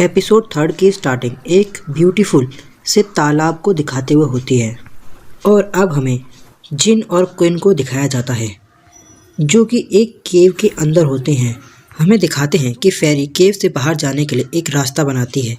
Episode 3 की starting एक beautiful से तालाब को दिखाते हुए होती है और अब हमें जिन और क्विन को दिखाया जाता है जो कि एक केव के अंदर होते हैं। हमें दिखाते हैं कि फेरी केव से बाहर जाने के लिए एक रास्ता बनाती है।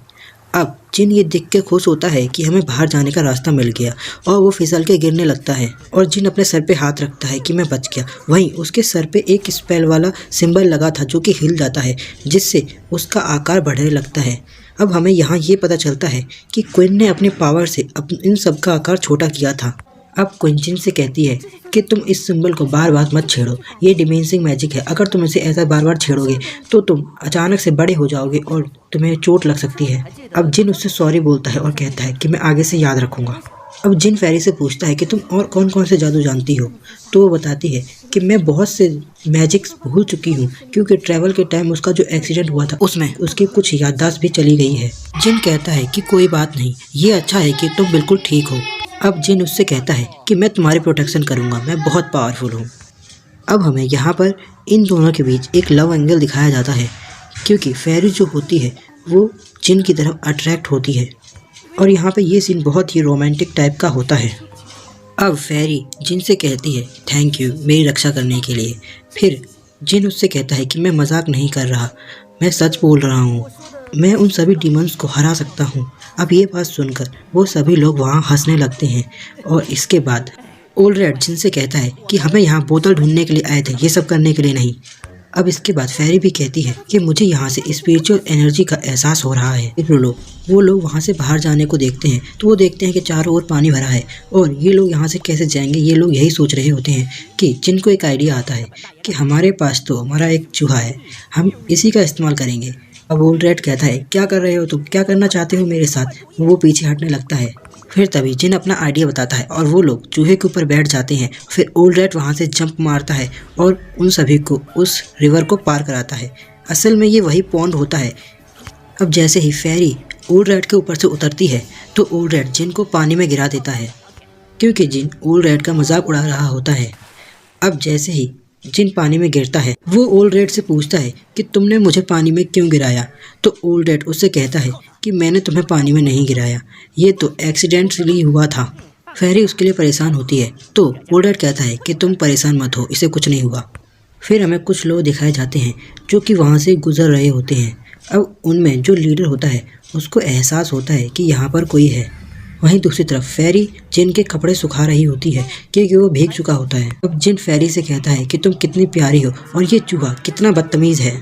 अब जिन ये देख के खुश होता है कि हमें बाहर जाने का रास्ता मिल गया और वो फिसल के गिरने लगता है और जिन अपने सर पे हाथ रखता है कि मैं बच गया। वहीं उसके सर पे एक स्पेल वाला सिंबल लगा था जो कि हिल जाता है जिससे उसका आकार बढ़ने लगता है। अब हमें यहाँ ये पता चलता है कि क्विन ने अपने पावर से इन सब का आकार छोटा किया था। अब क्विन जिन से कहती है कि तुम इस सिंबल को बार बार मत छेड़ो, ये डिमेंसिंग मैजिक है। अगर तुम इसे ऐसा बार बार छेड़ोगे तो तुम अचानक से बड़े हो जाओगे और तुम्हें चोट लग सकती है। अब जिन उससे सॉरी बोलता है और कहता है कि मैं आगे से याद रखूंगा। अब जिन फेरी से पूछता है कि तुम और कौन कौन से जादू जानती हो, तो वो बताती है कि मैं बहुत से मैजिक्स भूल चुकी हूँ क्योंकि ट्रैवल के टाइम उसका जो एक्सीडेंट हुआ था उसमें उसकी कुछ याददाश्त भी चली गई है। जिन कहता है कि कोई बात नहीं, ये अच्छा है कि तुम बिल्कुल ठीक हो। अब जिन उससे कहता है कि मैं तुम्हारी प्रोटेक्शन करूँगा, मैं बहुत पावरफुल हूँ। अब हमें यहाँ पर इन दोनों के बीच एक लव एंगल दिखाया जाता है क्योंकि फेरी जो होती है वो जिन की तरफ अट्रैक्ट होती है और यहाँ पे ये सीन बहुत ही रोमांटिक टाइप का होता है। अब फेरी जिन से कहती है थैंक यू मेरी रक्षा करने के लिए। फिर जिन उससे कहता है कि मैं मजाक नहीं कर रहा, मैं सच बोल रहा हूँ, मैं उन सभी डीमंस को हरा सकता हूँ। अब ये बात सुनकर वो सभी लोग वहाँ हंसने लगते हैं और इसके बाद ओल्ड रेड जिनसे कहता है कि हमें यहाँ बोतल ढूंढने के लिए आए थे, ये सब करने के लिए नहीं। अब इसके बाद फेरी भी कहती है कि मुझे यहाँ से स्पिरिचुअल एनर्जी का एहसास हो रहा है। वो लोग वहाँ से बाहर जाने को देखते हैं तो वो देखते हैं कि चारों ओर पानी भरा है और ये लोग यहाँ से कैसे जाएंगे। ये लोग यही सोच रहे होते हैं कि जिनको एक आइडिया आता है कि हमारे पास तो हमारा एक चूहा है, हम इसी का इस्तेमाल करेंगे। अब ओल्ड रेड कहता है क्या कर रहे हो तुम, क्या करना चाहते हो मेरे साथ। वो पीछे हटने लगता है। फिर तभी जिन अपना आइडिया बताता है और वो लोग चूहे के ऊपर बैठ जाते हैं। फिर ओल्ड रेड वहाँ से जंप मारता है और उन सभी को उस रिवर को पार कराता है। असल में ये वही पॉन्ड होता है। अब जैसे ही फेरी ओल्ड रेड के ऊपर से उतरती है तो ओल्ड रेड जिन को पानी में गिरा देता है क्योंकि जिन ओल्ड रेड का मजाक उड़ा रहा होता है। अब जैसे ही जिन पानी में गिरता है वो ओल्ड रेड से पूछता है कि तुमने मुझे पानी में क्यों गिराया। तो ओल्ड रेड उससे कहता है कि मैंने तुम्हें पानी में नहीं गिराया, ये तो एक्सीडेंटली हुआ था। फेरी उसके लिए परेशान होती है तो ओल्ड रेड कहता है कि तुम परेशान मत हो, इसे कुछ नहीं हुआ। फिर हमें कुछ लोग दिखाए जाते हैं जो कि वहाँ से गुजर रहे होते हैं। अब उनमें जो लीडर होता है उसको एहसास होता है कि यहाँ पर कोई है। वहीं दूसरी तरफ फेरी जिन के कपड़े सुखा रही होती है क्योंकि वो भीग चुका होता है। अब जिन फेरी से कहता है कि तुम कितनी प्यारी हो और ये चूहा कितना बदतमीज़ है।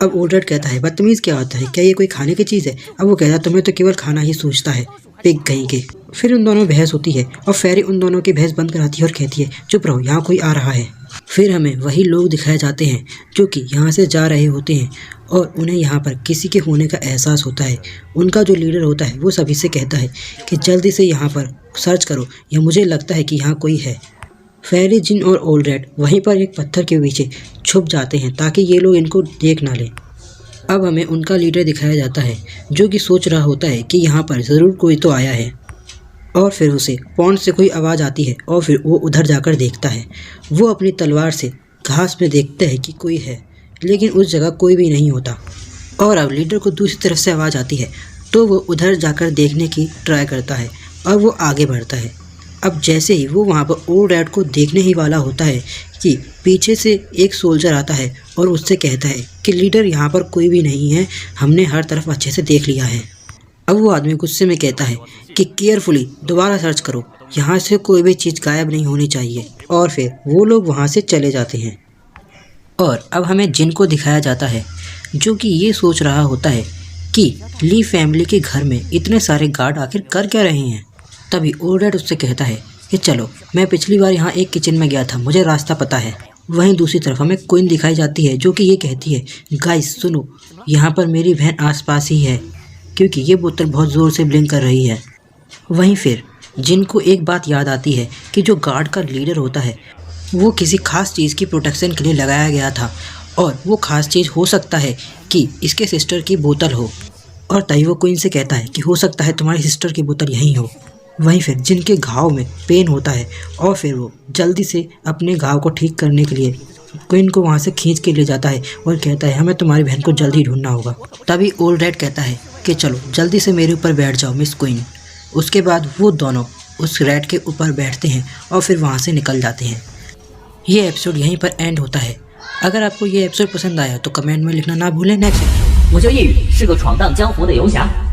अब ओल्ड रेड कहता है बदतमीज़ क्या होता है, क्या ये कोई खाने की चीज़ है। अब वो कहता है तुम्हें तो केवल खाना ही सोचता है, पिग कहीं के। फिर उन दोनों बहस होती है और फेरी उन दोनों की बहस बंद कराती है और कहती है चुप रहो, यहाँ कोई आ रहा है। फिर हमें वही लोग दिखाए जाते हैं जो कि यहाँ से जा रहे होते हैं और उन्हें यहाँ पर किसी के होने का एहसास होता है। उनका जो लीडर होता है वो सभी से कहता है कि जल्दी से यहाँ पर सर्च करो, या मुझे लगता है कि यहाँ कोई है। फेरी जिन और ओल्ड रेड वहीं पर एक पत्थर के पीछे छुप जाते हैं ताकि ये लोग इनको देख ना लें। अब हमें उनका लीडर दिखाया जाता है जो कि सोच रहा होता है कि यहाँ पर ज़रूर कोई तो आया है और फिर उसे पॉन्ड से कोई आवाज़ आती है और फिर वो उधर जाकर देखता है। वो अपनी तलवार से घास में देखता है कि कोई है, लेकिन उस जगह कोई भी नहीं होता। और अब लीडर को दूसरी तरफ से आवाज़ आती है तो वो उधर जाकर देखने की ट्राई करता है और वो आगे बढ़ता है। अब जैसे ही वो वहाँ पर ओल्ड रेड को देखने ही वाला होता है कि पीछे से एक सोल्जर आता है और उससे कहता है कि लीडर यहाँ पर कोई भी नहीं है, हमने हर तरफ अच्छे से देख लिया है। अब वो आदमी गुस्से में कहता है कि केयरफुली दोबारा सर्च करो, यहाँ से कोई भी चीज़ गायब नहीं होनी चाहिए। और फिर वो लोग वहाँ से चले जाते हैं। और अब हमें जिन को दिखाया जाता है जो कि ये सोच रहा होता है कि ली फैमिली के घर में इतने सारे गार्ड आखिर कर क्या रहे हैं। तभी ओल्ड रेड उससे कहता है कि चलो, मैं पिछली बार यहाँ एक किचन में गया था, मुझे रास्ता पता है। वहीं दूसरी तरफ हमें क्वीन दिखाई जाती है जो कि ये कहती है गाइस सुनो, यहाँ पर मेरी बहन आसपास ही है क्योंकि ये बोतल बहुत ज़ोर से ब्लिंक कर रही है। वहीं फिर जिन को एक बात याद आती है कि जो गार्ड का लीडर होता है वो किसी खास चीज़ की प्रोटेक्शन के लिए लगाया गया था और वो खास चीज़ हो सकता है कि इसके सिस्टर की बोतल हो। और तभी वो क्वीन से कहता है कि हो सकता है तुम्हारी सिस्टर की बोतल यहीं हो। वहीं फिर जिनके घाव में पेन होता है और फिर वो जल्दी से अपने घाव को ठीक करने के लिए क्वीन को वहाँ से खींच के ले जाता है और कहता है हमें तुम्हारी बहन को जल्दी ढूंढना होगा। तभी ओल्ड रेड कहता है कि चलो जल्दी से मेरे ऊपर बैठ जाओ मिस क्वीन। उसके बाद वो दोनों उस रैट के ऊपर बैठते हैं और फिर वहाँ से निकल जाते हैं। ये एपिसोड यहीं पर एंड होता है। अगर आपको ये एपिसोड पसंद आया तो कमेंट में लिखना ना भूलें नेक्स्ट।我叫叶雨，是个闯荡江湖的游侠。